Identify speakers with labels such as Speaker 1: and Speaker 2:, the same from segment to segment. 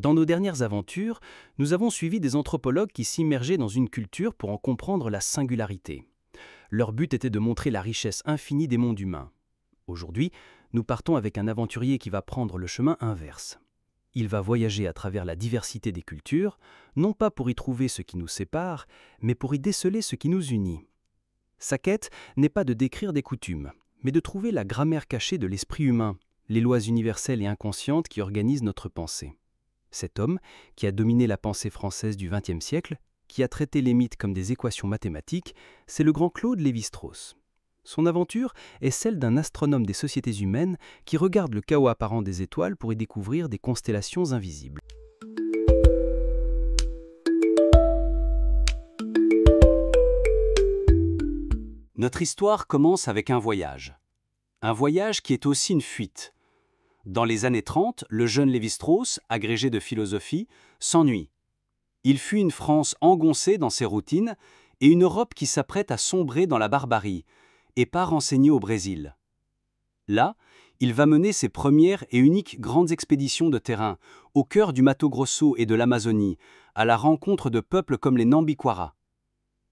Speaker 1: Dans nos dernières aventures, nous avons suivi des anthropologues qui s'immergeaient dans une culture pour en comprendre la singularité. Leur but était de montrer la richesse infinie des mondes humains. Aujourd'hui, nous partons avec un aventurier qui va prendre le chemin inverse. Il va voyager à travers la diversité des cultures, non pas pour y trouver ce qui nous sépare, mais pour y déceler ce qui nous unit. Sa quête n'est pas de décrire des coutumes, mais de trouver la grammaire cachée de l'esprit humain, les lois universelles et inconscientes qui organisent notre pensée. Cet homme, qui a dominé la pensée française du XXe siècle, qui a traité les mythes comme des équations mathématiques, c'est le grand Claude Lévi-Strauss. Son aventure est celle d'un astronome des sociétés humaines qui regarde le chaos apparent des étoiles pour y découvrir des constellations invisibles.
Speaker 2: Notre histoire commence avec un voyage. Un voyage qui est aussi une fuite. Dans les années 30, le jeune Lévi-Strauss, agrégé de philosophie, s'ennuie. Il fuit une France engoncée dans ses routines et une Europe qui s'apprête à sombrer dans la barbarie, et part enseigner au Brésil. Là, il va mener ses premières et uniques grandes expéditions de terrain, au cœur du Mato Grosso et de l'Amazonie, à la rencontre de peuples comme les Nambiquara.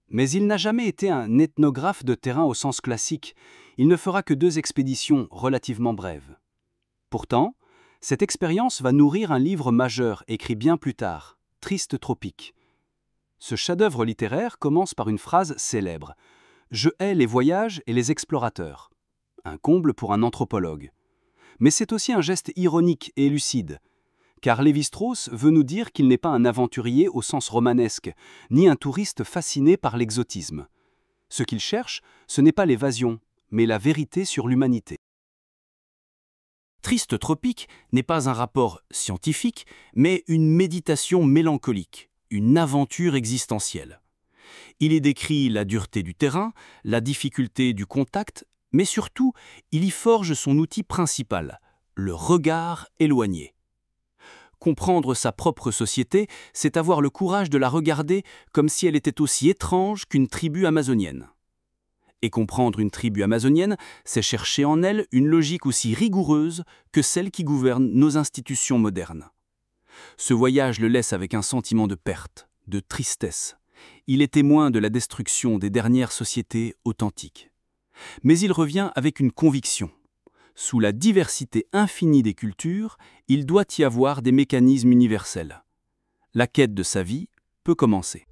Speaker 2: Mais il n'a jamais été un ethnographe de terrain au sens classique, il ne fera que 2 expéditions relativement brèves. Pourtant, cette expérience va nourrir un livre majeur écrit bien plus tard, Triste Tropique. Ce chef-d'œuvre littéraire commence par une phrase célèbre. « Je hais les voyages et les explorateurs ». Un comble pour un anthropologue. Mais c'est aussi un geste ironique et lucide, car Lévi-Strauss veut nous dire qu'il n'est pas un aventurier au sens romanesque, ni un touriste fasciné par l'exotisme. Ce qu'il cherche, ce n'est pas l'évasion, mais la vérité sur l'humanité.
Speaker 1: Triste Tropique n'est pas un rapport scientifique, mais une méditation mélancolique, une aventure existentielle. Il y décrit la dureté du terrain, la difficulté du contact, mais surtout, il y forge son outil principal, le regard éloigné. Comprendre sa propre société, c'est avoir le courage de la regarder comme si elle était aussi étrange qu'une tribu amazonienne. Et comprendre une tribu amazonienne, c'est chercher en elle une logique aussi rigoureuse que celle qui gouverne nos institutions modernes. Ce voyage le laisse avec un sentiment de perte, de tristesse. Il est témoin de la destruction des dernières sociétés authentiques. Mais il revient avec une conviction. Sous la diversité infinie des cultures, il doit y avoir des mécanismes universels. La quête de sa vie peut commencer.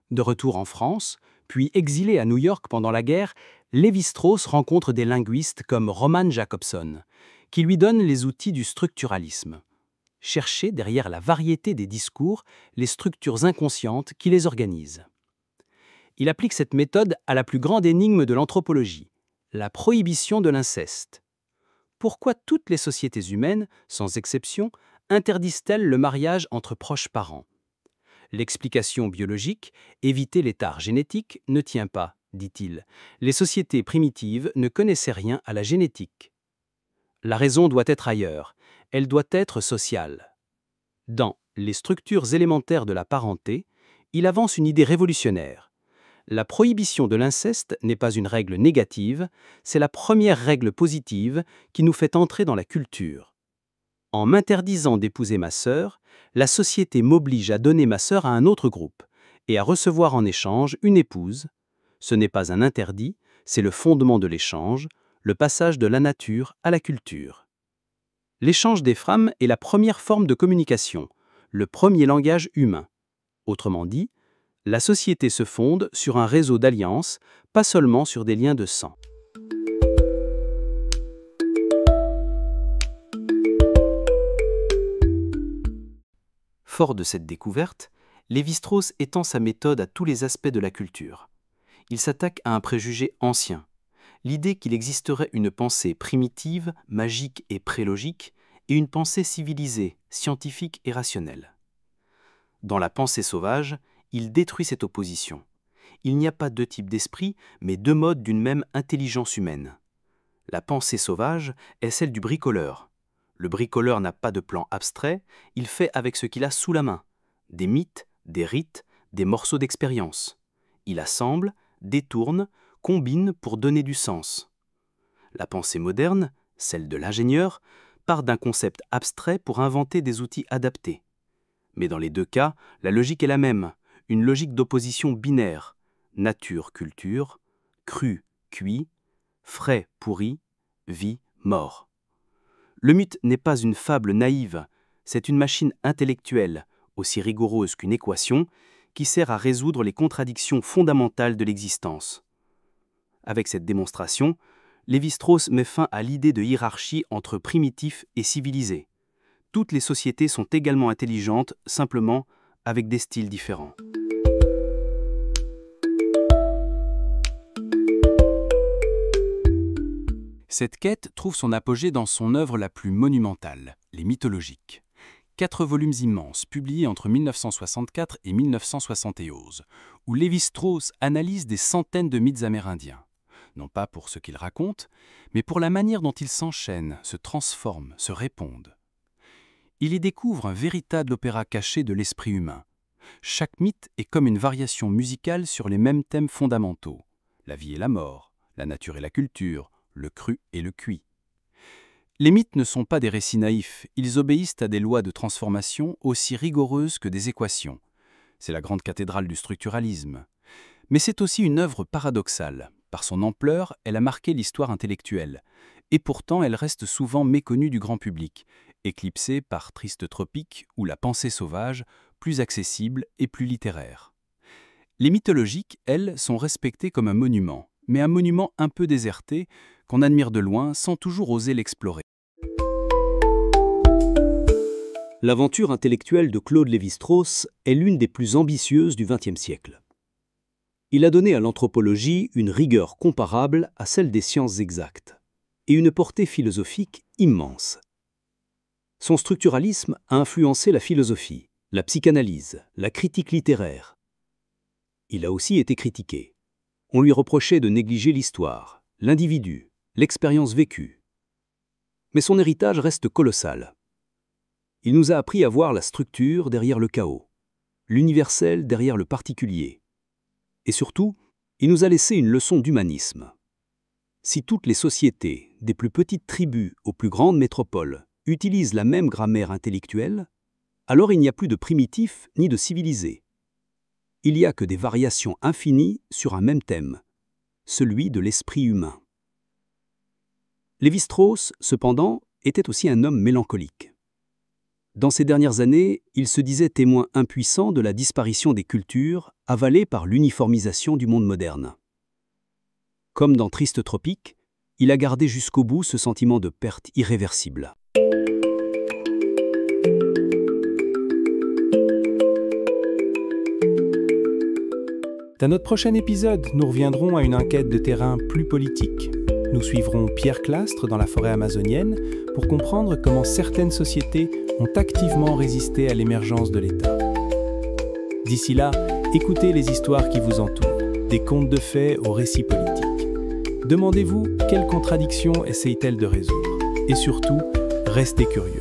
Speaker 1: De retour en France, puis exilé à New York pendant la guerre, Lévi-Strauss rencontre des linguistes comme Roman Jakobson, qui lui donnent les outils du structuralisme. Chercher derrière la variété des discours les structures inconscientes qui les organisent. Il applique cette méthode à la plus grande énigme de l'anthropologie, la prohibition de l'inceste. Pourquoi toutes les sociétés humaines, sans exception, interdisent-elles le mariage entre proches parents ? L'explication biologique, éviter l'étard génétique, ne tient pas, dit-il. Les sociétés primitives ne connaissaient rien à la génétique. La raison doit être ailleurs, elle doit être sociale. Dans Les structures élémentaires de la parenté, il avance une idée révolutionnaire. La prohibition de l'inceste n'est pas une règle négative, c'est la première règle positive qui nous fait entrer dans la culture. En m'interdisant d'épouser ma sœur, la société m'oblige à donner ma sœur à un autre groupe et à recevoir en échange une épouse. Ce n'est pas un interdit, c'est le fondement de l'échange, le passage de la nature à la culture. L'échange des femmes est la première forme de communication, le premier langage humain. Autrement dit, la société se fonde sur un réseau d'alliances, pas seulement sur des liens de sang. Fort de cette découverte, Lévi-Strauss étend sa méthode à tous les aspects de la culture. Il s'attaque à un préjugé ancien, l'idée qu'il existerait une pensée primitive, magique et prélogique, et une pensée civilisée, scientifique et rationnelle. Dans la pensée sauvage, il détruit cette opposition. Il n'y a pas 2 types d'esprit, mais 2 modes d'une même intelligence humaine. La pensée sauvage est celle du bricoleur. Le bricoleur n'a pas de plan abstrait, il fait avec ce qu'il a sous la main. Des mythes, des rites, des morceaux d'expérience. Il assemble, détourne, combine pour donner du sens. La pensée moderne, celle de l'ingénieur, part d'un concept abstrait pour inventer des outils adaptés. Mais dans les deux cas, la logique est la même, une logique d'opposition binaire, nature-culture, cru-cuit, frais-pourri, vie-mort. Le mythe n'est pas une fable naïve, c'est une machine intellectuelle, aussi rigoureuse qu'une équation, qui sert à résoudre les contradictions fondamentales de l'existence. Avec cette démonstration, Lévi-Strauss met fin à l'idée de hiérarchie entre primitifs et civilisés. Toutes les sociétés sont également intelligentes, simplement avec des styles différents.
Speaker 2: Cette quête trouve son apogée dans son œuvre la plus monumentale, les mythologiques. 4 volumes immenses, publiés entre 1964 et 1971, où Lévi-Strauss analyse des centaines de mythes amérindiens. Non pas pour ce qu'ils racontent, mais pour la manière dont ils s'enchaînent, se transforment, se répondent. Il y découvre un véritable opéra caché de l'esprit humain. Chaque mythe est comme une variation musicale sur les mêmes thèmes fondamentaux. La vie et la mort, la nature et la culture, le cru et le cuit. Les mythes ne sont pas des récits naïfs, ils obéissent à des lois de transformation aussi rigoureuses que des équations. C'est la grande cathédrale du structuralisme. Mais c'est aussi une œuvre paradoxale. Par son ampleur, elle a marqué l'histoire intellectuelle. Et pourtant, elle reste souvent méconnue du grand public, éclipsée par Triste Tropique ou La pensée sauvage, plus accessible et plus littéraire. Les mythologiques, elles, sont respectées comme un monument, mais un monument un peu déserté, qu'on admire de loin sans toujours oser l'explorer.
Speaker 1: L'aventure intellectuelle de Claude Lévi-Strauss est l'une des plus ambitieuses du XXe siècle. Il a donné à l'anthropologie une rigueur comparable à celle des sciences exactes, et une portée philosophique immense. Son structuralisme a influencé la philosophie, la psychanalyse, la critique littéraire. Il a aussi été critiqué. On lui reprochait de négliger l'histoire, l'individu, l'expérience vécue. Mais son héritage reste colossal. Il nous a appris à voir la structure derrière le chaos, l'universel derrière le particulier. Et surtout, il nous a laissé une leçon d'humanisme. Si toutes les sociétés, des plus petites tribus aux plus grandes métropoles, utilisent la même grammaire intellectuelle, alors il n'y a plus de primitifs ni de civilisés. Il n'y a que des variations infinies sur un même thème, celui de l'esprit humain. Lévi-Strauss, cependant, était aussi un homme mélancolique. Dans ces dernières années, il se disait témoin impuissant de la disparition des cultures avalées par l'uniformisation du monde moderne. Comme dans Triste Tropique, il a gardé jusqu'au bout ce sentiment de perte irréversible.
Speaker 3: Dans notre prochain épisode, nous reviendrons à une enquête de terrain plus politique. Nous suivrons Pierre Clastre dans la forêt amazonienne pour comprendre comment certaines sociétés ont activement résisté à l'émergence de l'État. D'ici là, écoutez les histoires qui vous entourent, des contes de fées aux récits politiques. Demandez-vous quelles contradictions essayent-elles de résoudre. Et surtout, restez curieux.